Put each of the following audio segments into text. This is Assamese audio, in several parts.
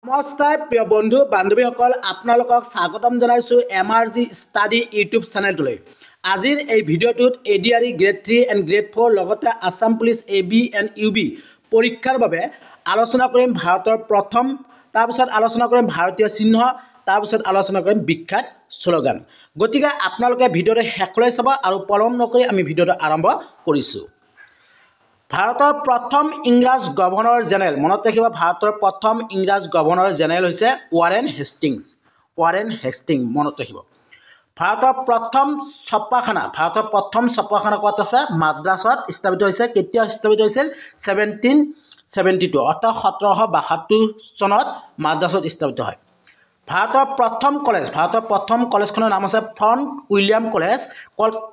নমস্কাৰ প্ৰিয় বন্ধু বান্ধৱীসকল আপোনালোকক স্বাগতম জনাইছোঁ এমআৰজি ষ্টাডি ইউটিউব চেনেলটোলৈ। আজিৰ এই ভিডিঅ'টোত এডিআৰই গ্ৰেড 3 এণ্ড গ্ৰেড 4 লগতে Assam police AB and UB পৰীক্ষাৰ বাবে আলোচনা কৰিম ভাৰতৰ প্ৰথম, তাৰপিছত আলোচনা কৰিম ভাৰতীয় চিহ্ন, তাৰপিছত আলোচনা কৰিম বিখ্যাত শ্লোগান। গতিকে আপোনালোকে ভিডিঅ'টো শেষলৈ চাব আৰু পলম নকৰি আমি ভিডিঅ'টো আৰম্ভ কৰিছোঁ। ভাৰতৰ প্ৰথম ইংৰাজ গভৰ্ণৰ জেনেৰেল, মনত ৰাখিব ভাৰতৰ প্ৰথম ইংৰাজ গভৰ্ণৰ জেনেৰেল হৈছে ৱাৰেন হেষ্টিংছ। ৱাৰেন হেষ্টিংছ মনত ৰাখিব। ভাৰতৰ প্ৰথম ছাপাখানা ক'ত আছে? মাদ্ৰাছত স্থাপিত হৈছে। কেতিয়া স্থাপিত হৈছিল? 1772 অৰ্থাৎ 1772 চনত মাদ্ৰাছত স্থাপিত হয়। ভাৰতৰ প্ৰথম কলেজখনৰ নাম আছে ফ্ৰণ্ট উইলিয়াম কলেজ।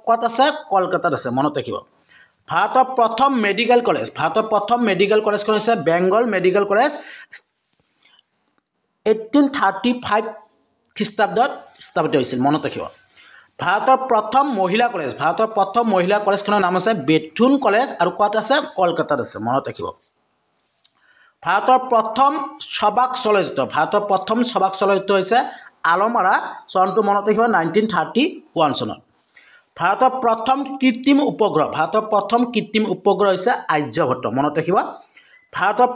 ক'ত আছে? কলকাতাত আছে, মনত ৰাখিব। ভাৰতৰ প্ৰথম মেডিকেল কলেজখন হৈছে বেংগল মেডিকেল কলেজ। 1835 খ্ৰীষ্টাব্দত স্থাপিত হৈছিল, মনত ৰাখিব। ভাৰতৰ প্ৰথম মহিলা কলেজখনৰ নাম আছে বেথুন কলেজ আৰু ক'ত আছে? কলকাতাত আছে, মনত ৰাখিব। ভাৰতৰ প্ৰথম সবাক চলচ্চিত্ৰ হৈছে আলমাৰা, চনটো মনত ৰাখিব 1931 চনত। ভাৰতৰ প্ৰথম কৃত্ৰিম উপগ্ৰহ হৈছে আৰ্যভট্ট, মনত ৰাখিব। ভাৰতৰ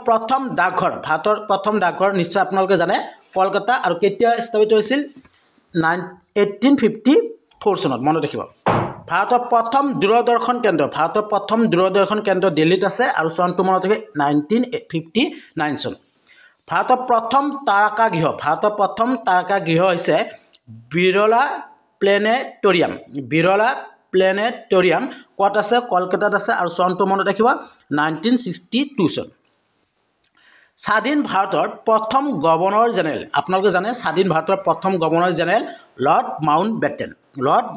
প্ৰথম ডাকঘৰ নিশ্চয় আপোনালোকে জানে, কলকাতা, আৰু কেতিয়া স্থাপিত হৈছিল? 1854 চনত, মনত ৰাখিব। ভাৰতৰ প্ৰথম দূৰদৰ্শন কেন্দ্ৰ দিল্লীত আছে আৰু চনটো মনত ৰাখিব 1959 চন। ভাৰতৰ প্ৰথম তাৰকাগৃহ হৈছে বিৰলা প্লেনেটৰিয়াম। ক'ত আছে? কলকাতাত আছে আৰু চনটো মনত ৰাখিব 1962 চন। স্বাধীন ভাৰতৰ প্ৰথম গভৰ্ণৰ জেনেৰেল, আপোনালোকে জানে স্বাধীন ভাৰতৰ প্ৰথম গভৰ্ণৰ জেনেৰেল লৰ্ড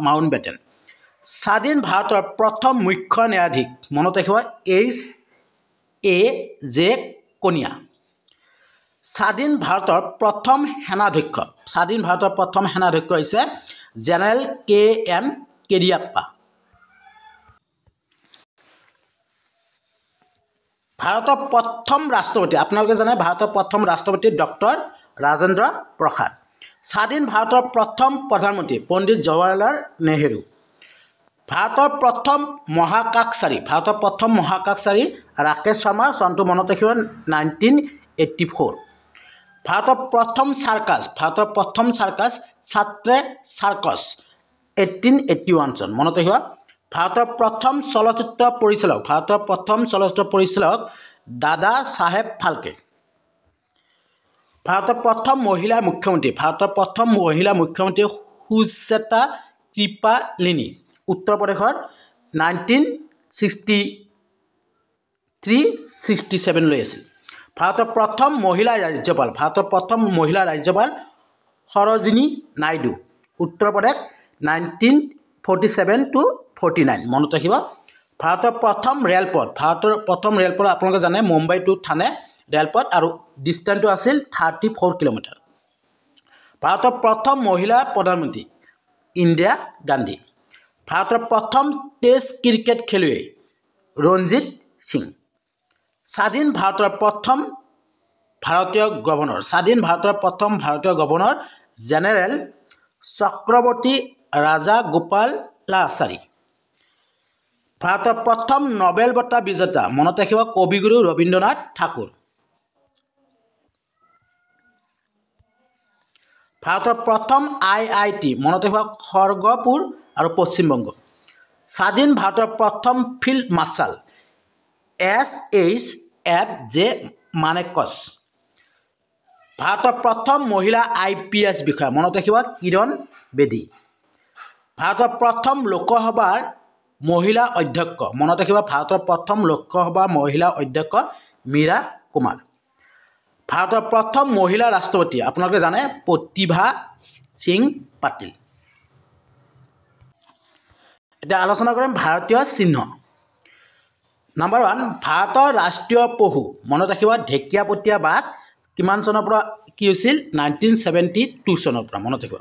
মাউণ্টবেটেন। স্বাধীন ভাৰতৰ প্ৰথম মুখ্য ন্যায়াধীশ, মনত ৰাখিব H.A.J. কনিয়া। স্বাধীন ভাৰতৰ প্ৰথম সেনাধ্যক্ষ হৈছে জেনেৰেল K.M. কেৰিয়াপ্পা। ভাৰতৰ প্ৰথম ৰাষ্ট্ৰপতি, আপোনালোকে জানে ভাৰতৰ প্ৰথম ৰাষ্ট্ৰপতি ডক্টৰ ৰাজেন্দ্ৰ প্ৰসাদ। স্বাধীন ভাৰতৰ প্ৰথম প্ৰধানমন্ত্ৰী পণ্ডিত জৱাহৰলাল নেহেৰু। ভাৰতৰ প্ৰথম মহাকাশচাৰী ৰাকেশ শৰ্মা, চনটো মনত ৰাখিব 1984। ভাৰতৰ প্ৰথম চাৰ্কাছ ছাত্ৰে চাৰ্কছ, 1881 চন, মনত ৰাখিব। ভাৰতৰ প্ৰথম চলচ্চিত্ৰ পৰিচালক দাদা চাহেব ফাল্কে। ভাৰতৰ প্ৰথম মহিলা মুখ্যমন্ত্ৰী সুচেতা কৃপালিনী, উত্তৰ প্ৰদেশৰ 1963-67 লৈ আছিল। ভাৰতৰ প্ৰথম মহিলা ৰাজ্যপাল সৰজিনী নাইডু, উত্তৰ প্ৰদেশ 1947-49, মনত ৰাখিব। ভাৰতৰ প্ৰথম ৰেলপথ আপোনালোকে জানে মুম্বাই টু থানে ৰেলপথ, আৰু ডিষ্টেঞ্চটো আছিল 34 কিলোমিটাৰ। ভাৰতৰ প্ৰথম মহিলা প্ৰধানমন্ত্ৰী ইন্দিৰা গান্ধী। ভাৰতৰ প্ৰথম টেষ্ট ক্ৰিকেট খেলুৱৈ ৰঞ্জিত সিং। স্বাধীন ভাৰতৰ প্ৰথম ভাৰতীয় গভৰ্ণৰ জেনেৰেল চক্ৰৱৰ্তী ৰাজাগোপালাচাৰী। ভাৰতৰ প্ৰথম নোবেল বঁটা বিজেতা, মনত ৰাখিব কবিগুৰু ৰবীন্দ্ৰনাথ ঠাকুৰ। ভাৰতৰ প্ৰথম IIT, মনত ৰাখিব খড়গপুৰ আৰু পশ্চিমবংগ। স্বাধীন ভাৰতৰ প্ৰথম ফিল্ড মাৰ্শ্বাল SHFJ মানেকশ। ভাৰতৰ প্ৰথম মহিলা IPS বিষয়া, মনত ৰাখিব কিৰণ বেদী। ভাৰতৰ প্ৰথম লোকসভাৰ মহিলা অধ্যক্ষ, মনত ৰাখিব ভাৰতৰ প্ৰথম লোকসভাৰ মহিলা অধ্যক্ষ মীৰা কুমাৰ। ভাৰতৰ প্ৰথম মহিলা ৰাষ্ট্ৰপতি আপোনালোকে জানে প্ৰতিভা সিং পাটিল। এতিয়া আলোচনা কৰিম ভাৰতীয় চিহ্ন। নম্বৰ 1, ভাৰতৰ ৰাষ্ট্ৰীয় পশু, মনত ৰাখিব ঢেকীয়াপতীয়া বাঘ। কিমান চনৰ পৰা কি হৈছিল? 1972 চনৰ পৰা, মনত ৰাখিব।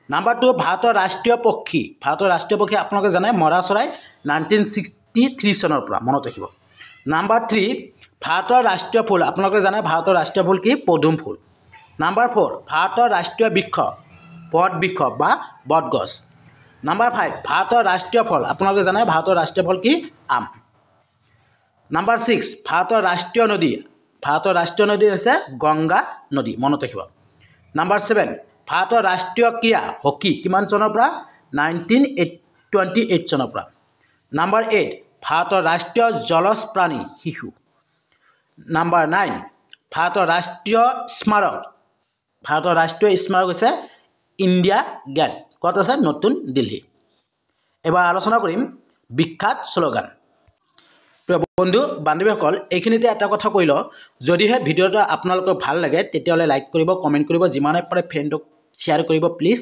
নম্বৰ 2, ভাৰতৰ ৰাষ্ট্ৰীয় পক্ষী আপোনালোকে জানে মৰা চৰাই, 1963 চনৰ পৰা, মনত ৰাখিব। নম্বৰ 3, ভাৰতৰ ৰাষ্ট্ৰীয় ফুল আপোনালোকে জানে ভাৰতৰ ৰাষ্ট্ৰীয় ফুল কি? পদুম ফুল। নাম্বাৰ 4 ভাৰতৰ ৰাষ্ট্ৰীয় বৃক্ষ বট বৃক্ষ বা বটগছ। নাম্বাৰ 5 ভাৰতৰ ৰাষ্ট্ৰীয় ফল আপোনালোকে জানে ভাৰতৰ ৰাষ্ট্ৰীয় ফল কি আম। নাম্বাৰ 6 ভাৰতৰ ৰাষ্ট্ৰীয় নদী হৈছে গংগা নদী মনত ৰাখিব। নাম্বাৰ 7 ভাৰতৰ ৰাষ্ট্ৰীয় ক্ৰীড়া হকী কিমান চনৰ পৰা 1928 চনৰ পৰা। নাম্বাৰ 8 ভাৰতৰ ৰাষ্ট্ৰীয় জলজ প্ৰাণী শিশু। নাম্বাৰ 9 ভাৰতৰ ৰাষ্ট্ৰীয় স্মাৰক হৈছে ইণ্ডিয়া গেট ক'ত আছে নতুন দিল্লী। এবাৰ আলোচনা কৰিম বিখ্যাত শ্লোগান। প্ৰিয় বন্ধু বান্ধৱীসকল এইখিনিতে এটা কথা কৈ লওঁ, যদিহে ভিডিঅ'টো আপোনালোকৰ ভাল লাগে তেতিয়াহ'লে লাইক কৰিব, কমেণ্ট কৰিব, যিমানে পাৰে ফ্ৰেণ্ডক শ্বেয়াৰ কৰিব প্লিজ।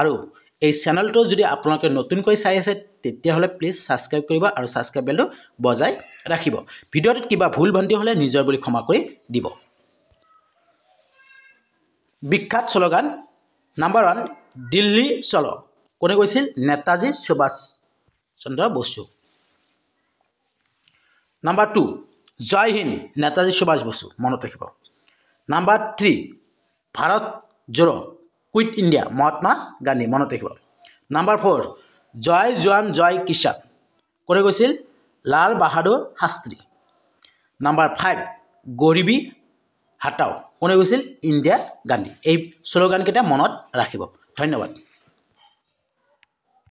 আৰু এই চেনেলটো যদি আপোনালোকে নতুনকৈ চাই আছে তেতিয়াহ'লে প্লিজ ছাবস্ক্ৰাইব কৰিব আৰু ছাবস্ক্ৰাইব বেলটো বজাই ৰাখিব। ভিডিঅ'টোত কিবা ভুল ভ্ৰান্তি হ'লে নিজৰ বুলি ক্ষমা কৰি দিব। বিখ্যাত শ্লোগান নাম্বাৰ 1 দিল্লী চলো কোনে কৈছিল নেতাজী সুভাষ চন্দ্ৰ বসু। নাম্বাৰ 2 জয় হিন্দ নেতাজী সুভাষ বসু মনত ৰাখিব। নাম্বাৰ 3 ভাৰত জোড়ো কুইট ইণ্ডিয়া মহাত্মা গান্ধী মনত ৰাখিব। নাম্বাৰ 4 জয় জোৱান জয় কিষাণ কোনে কৈছিল লাল বাহাদুৰ শাস্ত্ৰী। নাম্বাৰ 5 গৰিবী হাটাও কোনে কৈছিল ইন্দিৰা গান্ধী। এই শ্লোগানকেইটা মনত ৰাখিব। ধন্যবাদ।